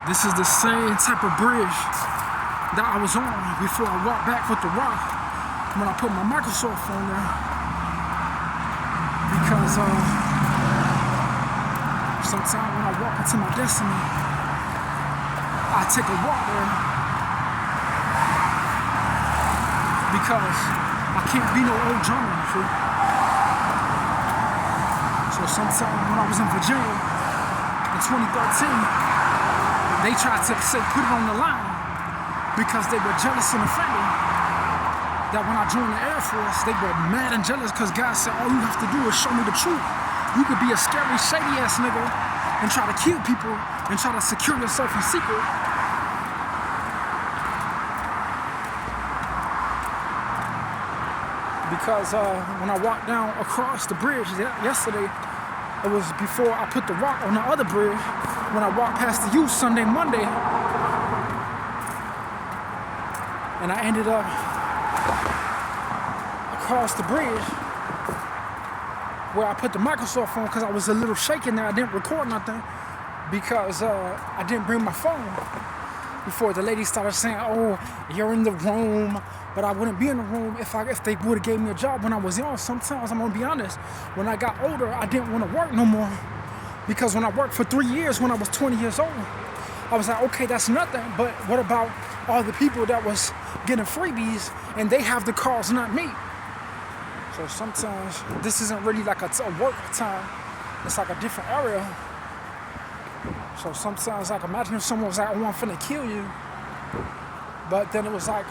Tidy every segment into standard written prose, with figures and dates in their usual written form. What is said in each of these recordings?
This is the same type of bridge that I was on before I walked back with the rock when I put my Microsoft on there. Because sometimes when I walk into my destiny, I take a walk there because I can't be no old German. So sometimes when I was in Virginia in 2013, they tried to say put it on the line because they were jealous and offended that when I joined the Air Force, they were mad and jealous because God said, all you have to do is show me the truth. You could be a scary, shady ass nigga and try to kill people and try to secure yourself in secret. Because when I walked down across the bridge yesterday, it was before I put the rock on the other bridge. When I walked past the youth Sunday, Monday, and I ended up across the bridge where I put the Microsoft on because I was a little shaken there. I didn't record nothing because I didn't bring my phone before the lady started saying, oh, you're in the room. But I wouldn't be in the room if they would have gave me a job when I was young. Sometimes, I'm gonna be honest, when I got older, I didn't want to work no more. Because when I worked for 3 years when I was 20 years old, I was like, okay, that's nothing. But what about all the people that was getting freebies and they have the cars, not me? So sometimes this isn't really like a work time. It's like a different area. So sometimes, like, imagine if someone was like, oh, I'm finna kill you. But then it was like,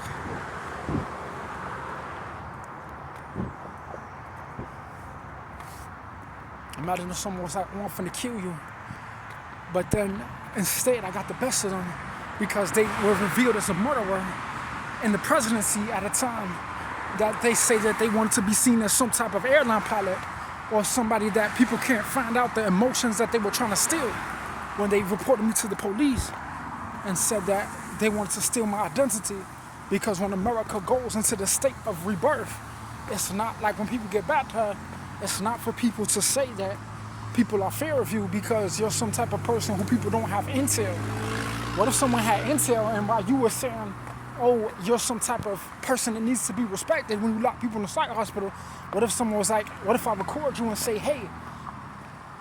imagine if someone was like, oh, I'm finna kill you. But then instead I got the best of them because they were revealed as a murderer in the presidency at a time that they say that they wanted to be seen as some type of airline pilot or somebody that people can't find out the emotions that they were trying to steal when they reported me to the police and said that they wanted to steal my identity because when America goes into the state of rebirth, it's not like when people get baptized. It's not for people to say that people are fear of you because you're some type of person who people don't have intel. What if someone had intel and while you were saying, oh, you're some type of person that needs to be respected when you lock people in the psych hospital? What if someone was like, what if I record you and say, hey,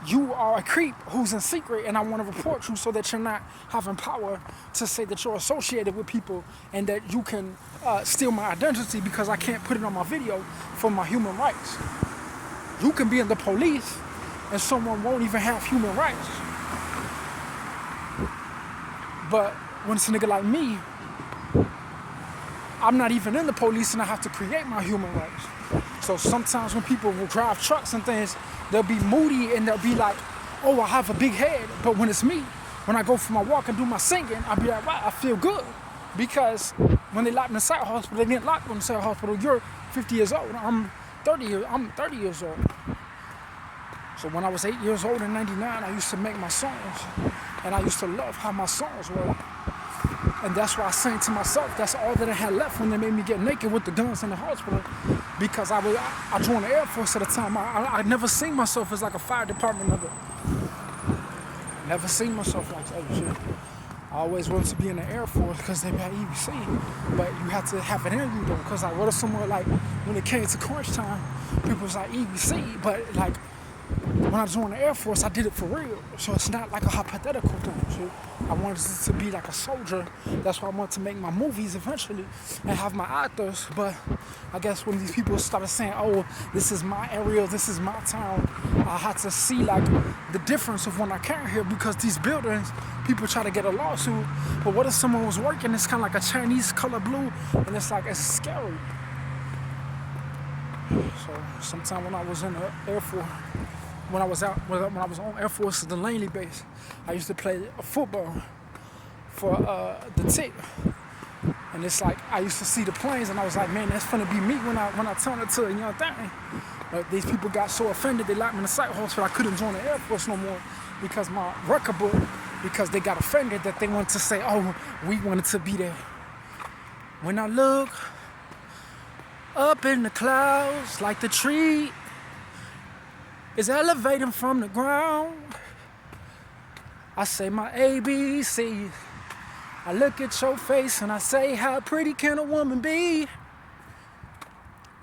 you are a creep who's in secret and I want to report you so that you're not having power to say that you're associated with people and that you can steal my identity because I can't put it on my video for my human rights. You can be in the police and someone won't even have human rights. But when it's a nigga like me, I'm not even in the police and I have to create my human rights. So sometimes when people will drive trucks and things, they'll be moody and they'll be like, oh, I have a big head. But when it's me, when I go for my walk and do my singing, I'll be like, right, I feel good. Because when they locked me in the psych hospital, they didn't lock me in the psych hospital. You're 50 years old. I'm 30 years old. So when I was 8 years old in '99, I used to make my songs. And I used to love how my songs were. And that's why I sang to myself. That's all that I had left when they made me get naked with the guns in the hospital. Because I joined the Air Force at the time. I never seen myself as like a fire department nigga. Never seen myself like that shit. I always wanted to be in the Air Force because they had EBC. But you had to have it in you though. Because like, what if someone like, when it came to crunch time, people was like EBC. But like, when I joined the Air Force, I did it for real. So it's not like a hypothetical thing. So I wanted it to be like a soldier. That's why I wanted to make my movies eventually and have my actors. But I guess when these people started saying, oh, this is my area, this is my town, I had to see like the difference of when I came here because these buildings, people try to get a lawsuit. But what if someone was working, it's kind of like a Chinese color blue and it's like, it's scary. So sometime when I was in the Air Force, when I was on Air Force at the Langley base, I used to play football for the TIC. And it's like, I used to see the planes and I was like, man, that's finna be me when I turn it to a young thing. But these people got so offended, they locked me in the psych hospital, I couldn't join the Air Force no more because my record book, because they got offended that they wanted to say, oh, we wanted to be there. When I look up in the clouds like the tree is elevating from the ground, I say my ABC. I look at your face and I say, how pretty can a woman be?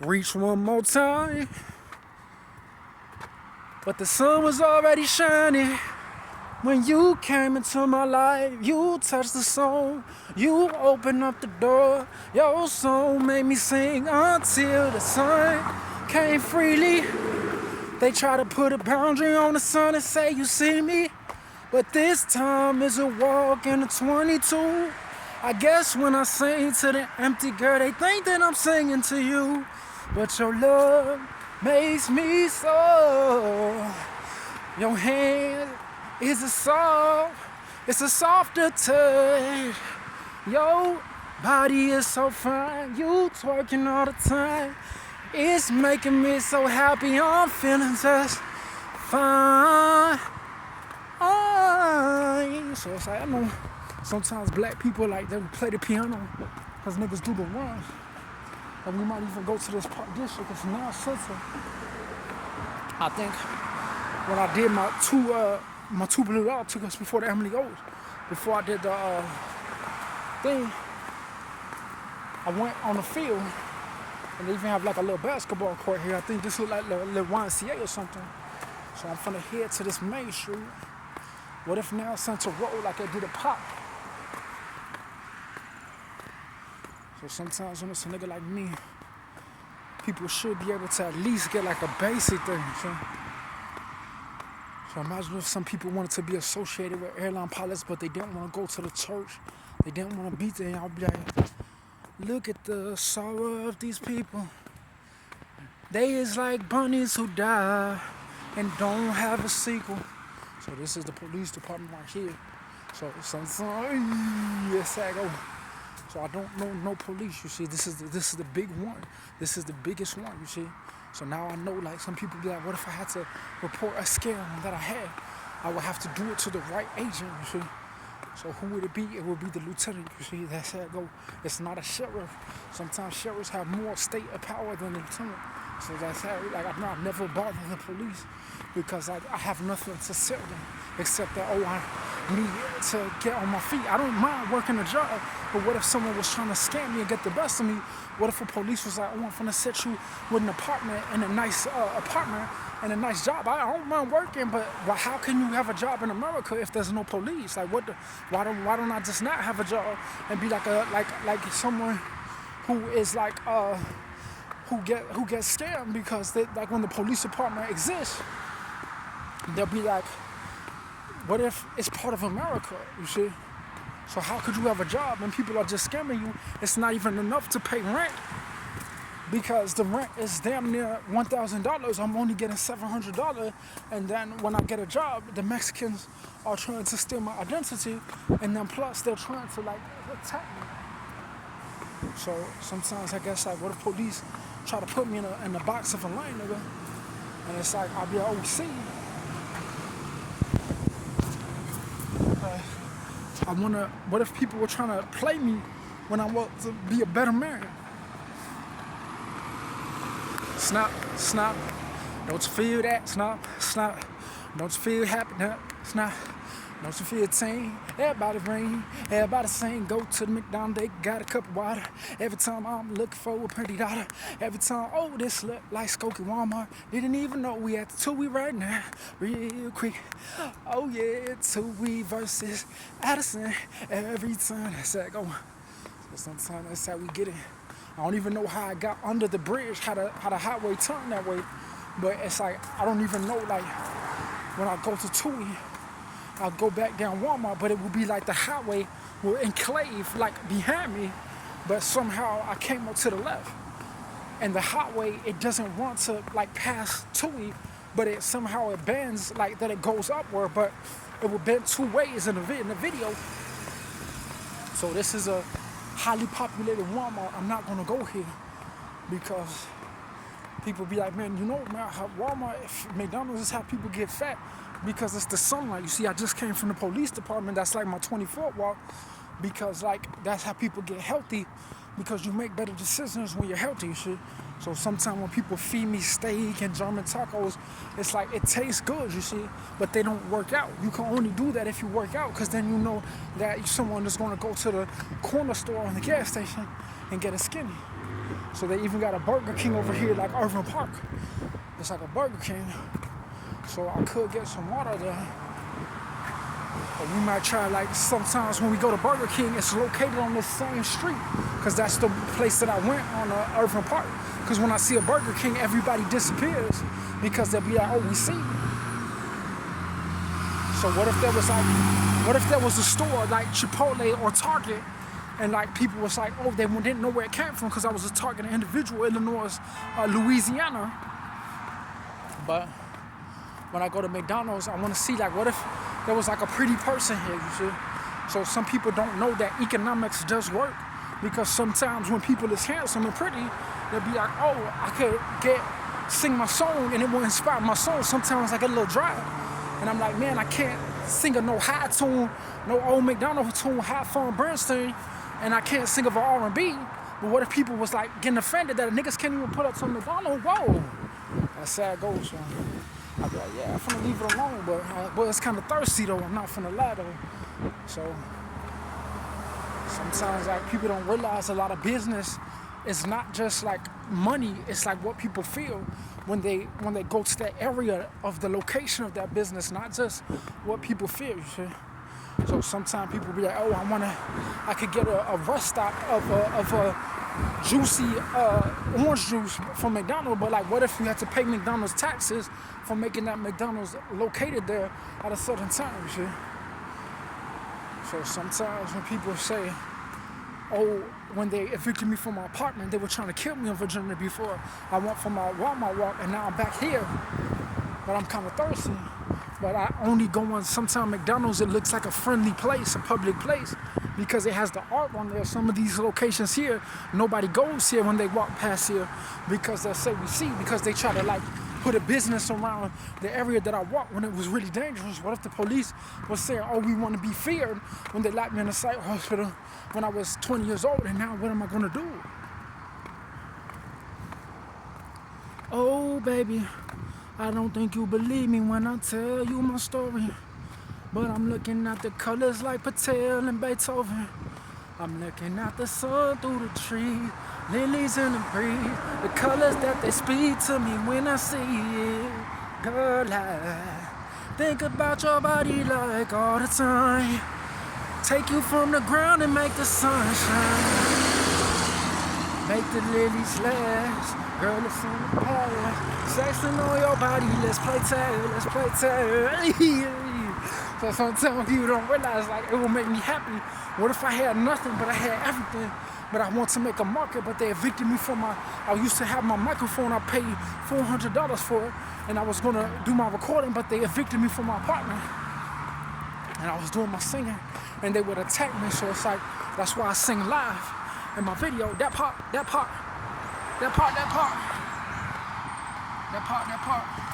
Reach one more time. But the sun was already shining when you came into my life. You touched the soul, you opened up the door. Your song made me sing until the sun came freely. They try to put a boundary on the sun and say you see me, but this time is a walk in the 22. I guess when I sing to the empty girl, they think that I'm singing to you. But your love makes me so. Your hand is it's a softer touch. Your body is so fine, you twerking all the time. It's making me so happy, I'm feeling just fine. So it's like, I know sometimes black people like they play the piano because niggas do the runs. And we might even go to this park district, it's non-censor. I think when I did my two blue out took us before the Emily O's, before I did the thing, I went on the field and they even have like a little basketball court here. I think this look like a little YMCA or something. So I'm finna head to this main street. What if now Central Road like they did a pop? So sometimes when it's a nigga like me, people should be able to at least get like a basic thing, so imagine if some people wanted to be associated with airline pilots, but they didn't want to go to the church. They didn't want to be there. I'll be like, look at the sorrow of these people. They is like bunnies who die and don't have a sequel. So this is the police department right here. So sometimes, yes, I go. So I don't know no police, you see. This is the big one. This is the biggest one, you see. So now I know, like, some people be like, what if I had to report a scam that I had? I would have to do it to the right agent, you see. So who would it be? It would be the lieutenant, you see. That's how it go. It's not a sheriff. Sometimes sheriffs have more state of power than the lieutenant. So that's how, like, I never bother the police because I have nothing to sell them except that, oh, I need to get on my feet. I don't mind working a job, but what if someone was trying to scam me and get the best of me? What if a police was like, oh, I'm finna set you with an apartment and a nice apartment and a nice job? I don't mind working, but how can you have a job in America if there's no police? Like, why don't I just not have a job and be like someone who is like who gets scammed because they, like when the police department exists, they'll be like, what if it's part of America, you see? So how could you have a job and people are just scamming you? It's not even enough to pay rent because the rent is damn near $1,000. I'm only getting $700. And then when I get a job, the Mexicans are trying to steal my identity. And then plus they're trying to like attack me. So sometimes I guess like what if police try to put me in a box of a line, nigga? And it's like, I'll be like, oh, see. I wonder, what if people were trying to play me when I want to be a better man? Snap, snap. Don't you feel that? Snap, snap. Don't you feel happy? Snap. Don't you feel tame? Everybody ring, everybody sing. Go to the McDonald's, they got a cup of water. Every time I'm looking for a pretty daughter. Every time, oh, this look like Skokie Walmart. Didn't even know we at the Tui right now. Real quick. Oh yeah, Tui versus Addison. Every time that's how it go. So sometimes that's how we get it. I don't even know how I got under the bridge, how the highway turned that way. But it's like, I don't even know, like, when I go to Tui, I'll go back down Walmart, but it will be like the highway will enclave like behind me, but somehow I came up to the left. And the highway, it doesn't run to like past Tui, but it somehow it bends like that it goes upward, but it will bend two ways in the video. So this is a highly populated Walmart. I'm not gonna go here because people be like, man, you know, man, how Walmart, McDonald's is how people get fat because it's the sunlight. You see, I just came from the police department. That's like my 24th walk. because like that's how people get healthy, because you make better decisions when you're healthy and shit. So sometimes when people feed me steak and German tacos, it's like it tastes good, you see, but they don't work out. You can only do that if you work out, because then you know that someone is going to go to the corner store or the gas station and get a skinny. So they even got a Burger King over here like Irving Park. It's like a Burger King. So I could get some water there. Or we might try, like, sometimes when we go to Burger King, it's located on the same street, because that's the place that I went on Irving Park. Because when I see a Burger King, everybody disappears, because they'll be like, oh, we see you. So what if there was a store like Chipotle or Target, and like people was like, oh, they didn't know where it came from because I was a Target individual, Illinois, Louisiana. But when I go to McDonald's, I want to see, like, what if there was like a pretty person here, you see? So some people don't know that economics does work, because sometimes when people is handsome and pretty, they'll be like, oh, I could sing my song and it will inspire my song. Sometimes I get a little dry, and I'm like, man, I can't sing a no high tune, no old McDonald tune, high fun Bernstein, and I can't sing of an R&B. But what if people was like getting offended that niggas can't even put up some McDonald? Whoa, that's how it goes, man. I'd be like, yeah, I'm finna leave it alone, but it's kind of thirsty though. I'm not finna lie though. So sometimes like people don't realize a lot of business is not just like money. It's like what people feel when they go to that area of the location of that business, not just what people feel. You see. So sometimes people be like, oh, I could get a rest stop of a juicy orange juice from McDonald's, but like, what if you had to pay McDonald's taxes for making that McDonald's located there at a certain time, you see? So sometimes when people say, oh, when they evicted me from my apartment, they were trying to kill me in Virginia before I went for my Walmart walk, and now I'm back here, but I'm kind of thirsty. But I only go on sometimes McDonald's, it looks like a friendly place, a public place, because it has the art on there. Some of these locations here, nobody goes here when they walk past here, because they say we see, because they try to like put a business around the area that I walk when it was really dangerous. What if the police was saying, oh, we want to be feared, when they locked me in a psych hospital when I was 20 years old, and now what am I going to do? Oh, baby, I don't think you believe me when I tell you my story, but I'm looking at the colors like Patel and Beethoven. I'm looking at the sun through the trees, lilies in the breeze, the colors that they speak to me when I see it. Girl, I think about your body like all the time. Take you from the ground and make the sun shine. Make the lilies last. Girl, it's in the past. Sexing on your body, let's play tag, let's play tag. So sometimes people don't realize, like, it will make me happy. What if I had nothing, but I had everything, but I want to make a market, but they evicted me from I used to have my microphone, I paid $400 for it, and I was gonna do my recording, but they evicted me from my apartment. And I was doing my singing, and they would attack me, so it's like, that's why I sing live in my video, that part.